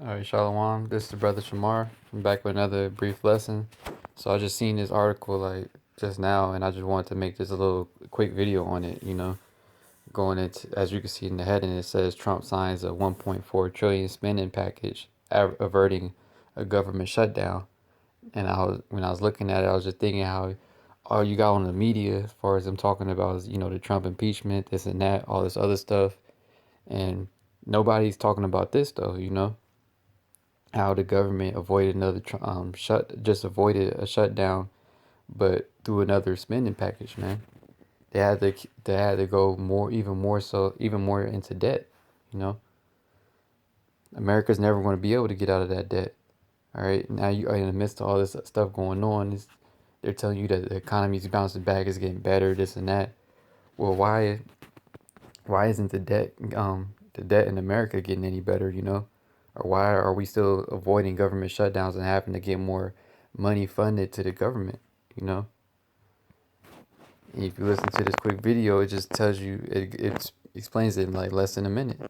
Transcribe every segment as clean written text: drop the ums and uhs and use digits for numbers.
Alright, Shalom. This is Brother Shamar. I'm back with another brief lesson. So I just seen this article like just now, and I just wanted to make this a little quick video on it. Going into, as you can see in the heading, it says Trump signs a 1.4 trillion spending package, averting a government shutdown. And when I was looking at it, I was just thinking how all you got on the media, as far as them talking about, is the Trump impeachment, this and that, all this other stuff, and nobody's talking about this though. How the government avoided just avoided a shutdown, but through another spending package, man. They had to go even more into debt. You know, America's never going to be able to get out of that debt. All right, now you are in the midst of all this stuff going on. They're telling you that the economy's bouncing back, it's getting better, this and that. Well, why isn't the debt in America getting any better? Or why are we still avoiding government shutdowns and having to get more money funded to the government? You know, and if you listen to this quick video, it just tells you it explains it in like less than a minute.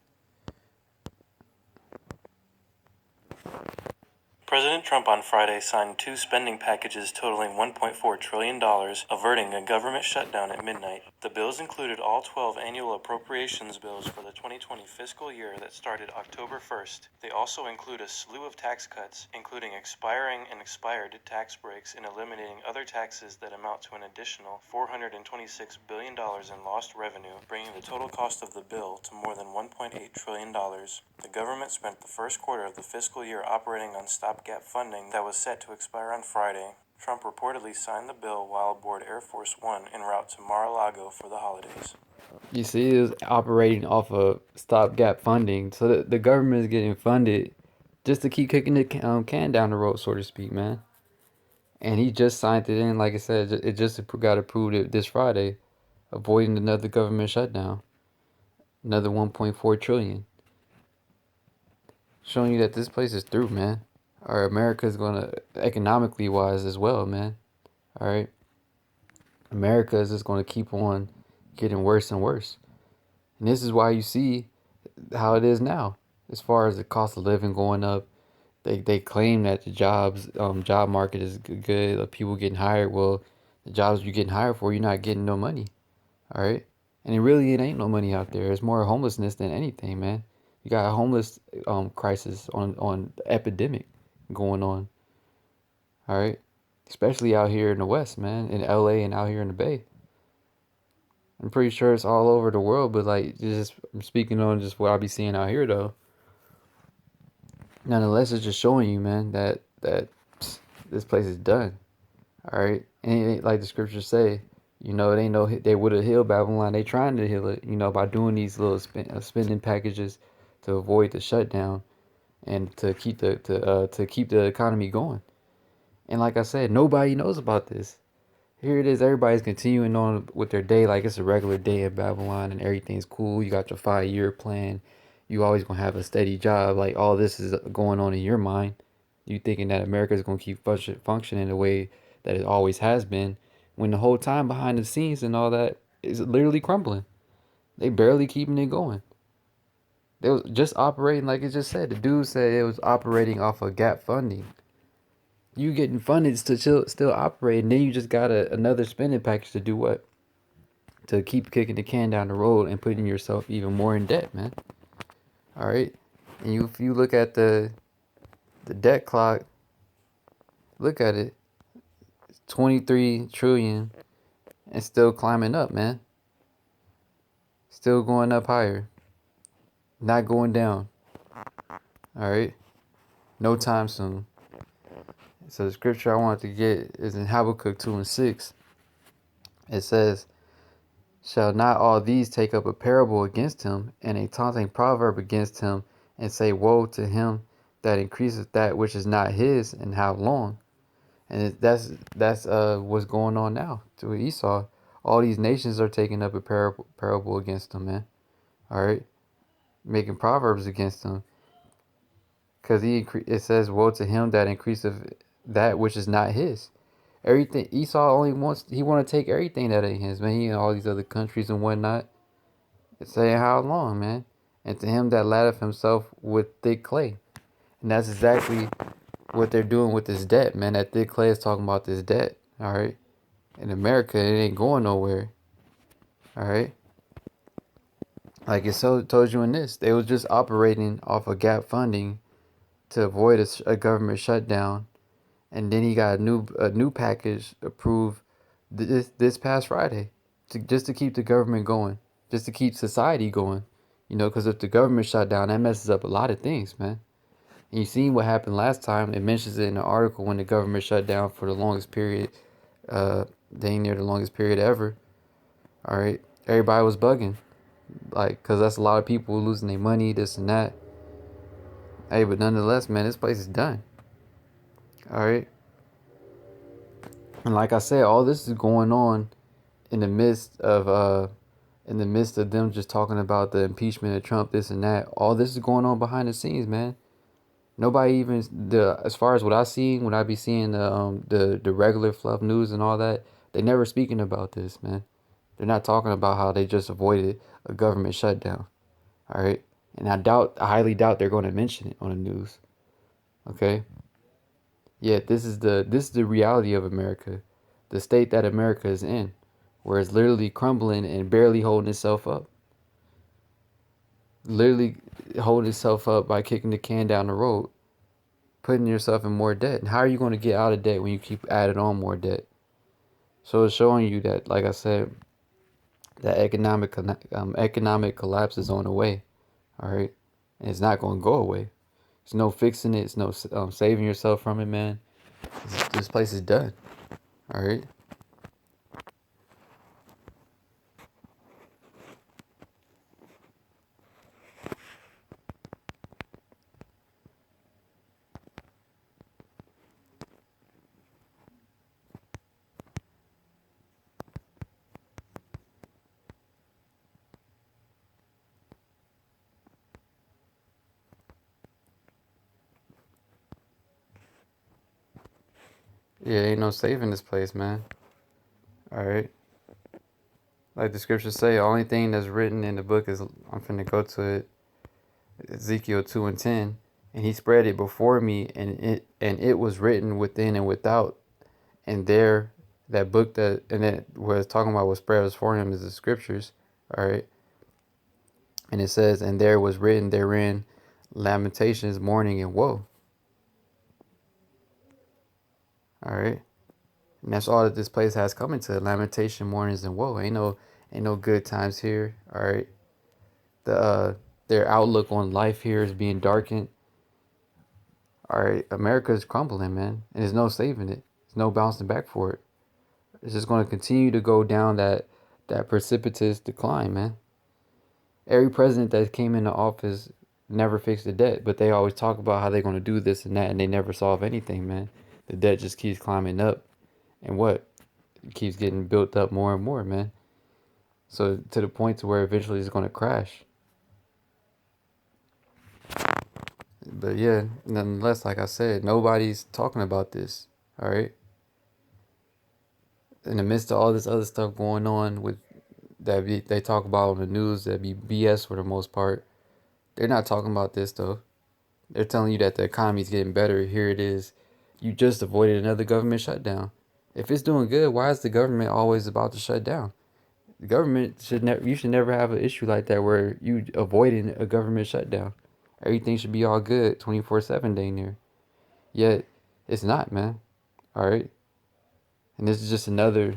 President Trump on Friday signed two spending packages totaling $1.4 trillion, averting a government shutdown at midnight. The bills included all 12 annual appropriations bills for the 2020 fiscal year that started October 1st. They also include a slew of tax cuts, including expiring and expired tax breaks and eliminating other taxes that amount to an additional $426 billion in lost revenue, bringing the total cost of the bill to more than $1.8 trillion. The government spent the first quarter of the fiscal year operating on stopgap funding that was set to expire on Friday. Trump reportedly signed the bill while aboard Air Force One en route to Mar-a-Lago for the holidays. You see, it was operating off of stopgap funding, so the government is getting funded just to keep kicking the can down the road, so to speak, man. And he just signed it in, like I said, it just got approved this Friday, avoiding another government shutdown, another 1.4 trillion. Showing you that this place is through, man. Or America's gonna, economically wise as well, man. All right, America is just gonna keep on getting worse and worse, and this is why you see how it is now. As far as the cost of living going up, they claim that the job market is good, people getting hired. Well, the jobs you're getting hired for, you're not getting no money. All right, and it ain't no money out there. It's more homelessness than anything, man. You got a homeless crisis on epidemic going on. All right, especially out here in the West, man, in LA and out here in the Bay. I'm pretty sure it's all over the world, but like just I'm speaking on just what I be seeing out here though. Nonetheless, it's just showing you, man, that this place is done. All right, and it ain't like the scriptures say. It ain't no they would have healed Babylon. They trying to heal it, by doing these little spending packages to avoid the shutdown and to keep the economy going. And like I said, nobody knows about this. Here it is. Everybody's continuing on with their day like it's a regular day in Babylon and everything's cool. You got your 5-year plan. You always gonna have a steady job. Like all this is going on in your mind. You thinking that America's gonna keep functioning the way that it always has been, when the whole time behind the scenes and all that is literally crumbling. They barely keeping it going. They was just operating like it just said. The dude said it was operating off of gap funding. You getting funded to still operate, and then you just got another spending package to do what? To keep kicking the can down the road and putting yourself even more in debt, man. All right, and if you look at the debt clock, look at it. It's 23 trillion and still climbing up, man. Still going up higher, not going down. All right, no time soon. So the scripture I wanted to get is in Habakkuk 2:6. It says, "Shall not all these take up a parable against him, and a taunting proverb against him, and say, Woe to him that increaseth that which is not his, and how long?" And that's what's going on now to Esau. All these nations are taking up a parable against him, man. All right, making proverbs against him, because it says, "Woe to him that increaseth that which is not his." Everything Esau only wants, he want to take everything that ain't his, man. He in all these other countries and whatnot. It's saying how long, man. And to him that laddeth himself with thick clay. And that's exactly what they're doing with this debt, man. That Thick Clay is talking about this debt, all right? In America, it ain't going nowhere, all right? Like it so told you in this, they was just operating off of gap funding to avoid a government shutdown, and then he got a new package approved this past Friday, just to keep the government going, just to keep society going, because if the government shut down, that messes up a lot of things, man. And you seen what happened last time. It mentions it in the article when the government shut down for the longest period, dang near the longest period ever. All right, everybody was bugging, like, cause that's a lot of people losing their money, this and that. Hey, but nonetheless, man, this place is done. All right, and like I said, all this is going on in the midst of them just talking about the impeachment of Trump, this and that. All this is going on behind the scenes, man. Nobody even as far as what I seen when I be seeing the regular fluff news and all that, they never speaking about this, man. They're not talking about how they just avoided a government shutdown. All right, and I highly doubt they're going to mention it on the news. Okay, yet this is the reality of America, the state that America is in, where it's literally crumbling and barely holding itself up. Literally holding itself up by kicking the can down the road, putting yourself in more debt. And how are you going to get out of debt when you keep adding on more debt? So it's showing you that, like I said, that economic collapse is on the way. All right, and it's not going to go away. There's no fixing it. It's no saving yourself from it, man. This place is done. All right. Yeah, ain't no saving this place, man. All right. Like the scriptures say, only thing that's written in the book is, I'm finna go to it, Ezekiel 2:10, and he spread it before me, and it was written within and without, and there, that book that, and it was talking about what spread before him is the scriptures, all right, and it says, and there was written therein lamentations, mourning, and woe, all right, and that's all that this place has coming to: lamentation, mournings, and woe. Ain't no good times here, all right. Their outlook on life here is being darkened. All right, America is crumbling, man, and there's no saving it. There's no bouncing back for it. It's just going to continue to go down that precipitous decline, man. Every president that came into office never fixed the debt, but they always talk about how they're going to do this and that, and they never solve anything, man. The debt just keeps climbing up, and what? It keeps getting built up more and more, man. So to the point to where eventually it's going to crash. But yeah, nonetheless, like I said, nobody's talking about this. All right. In the midst of all this other stuff going on with they talk about on the news that be BS for the most part, they're not talking about this though. They're telling you that the economy's getting better. Here it is. You just avoided another government shutdown. If it's doing good, why is the government always about to shut down? The government should never. You should never have an issue like that where you avoiding a government shutdown. Everything should be all good 24/7 day near. Yet it's not, man. All right. And this is just another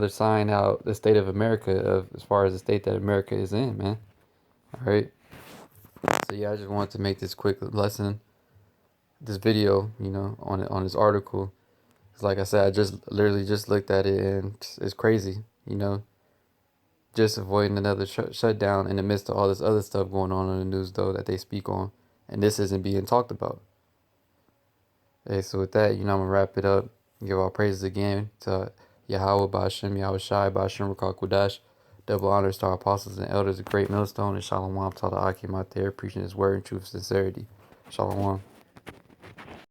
sign how the state of America, of as far as the state that America is in, man. All right. So yeah, I just wanted to make this quick lesson, this video, on this article. 'Cause like I said, I just literally just looked at it and it's crazy, just avoiding another shutdown in the midst of all this other stuff going on in the news though that they speak on, and this isn't being talked about. Hey, so with that, I'm gonna wrap it up. Give all praises again to Yahweh Ba'Shem, Yahweh Shai, Ba'Shem Rakal Kudash. Double honors to our apostles and elders, a great millstone, and Shalom to the Akim out there, preaching his word in truth and sincerity. Shalom.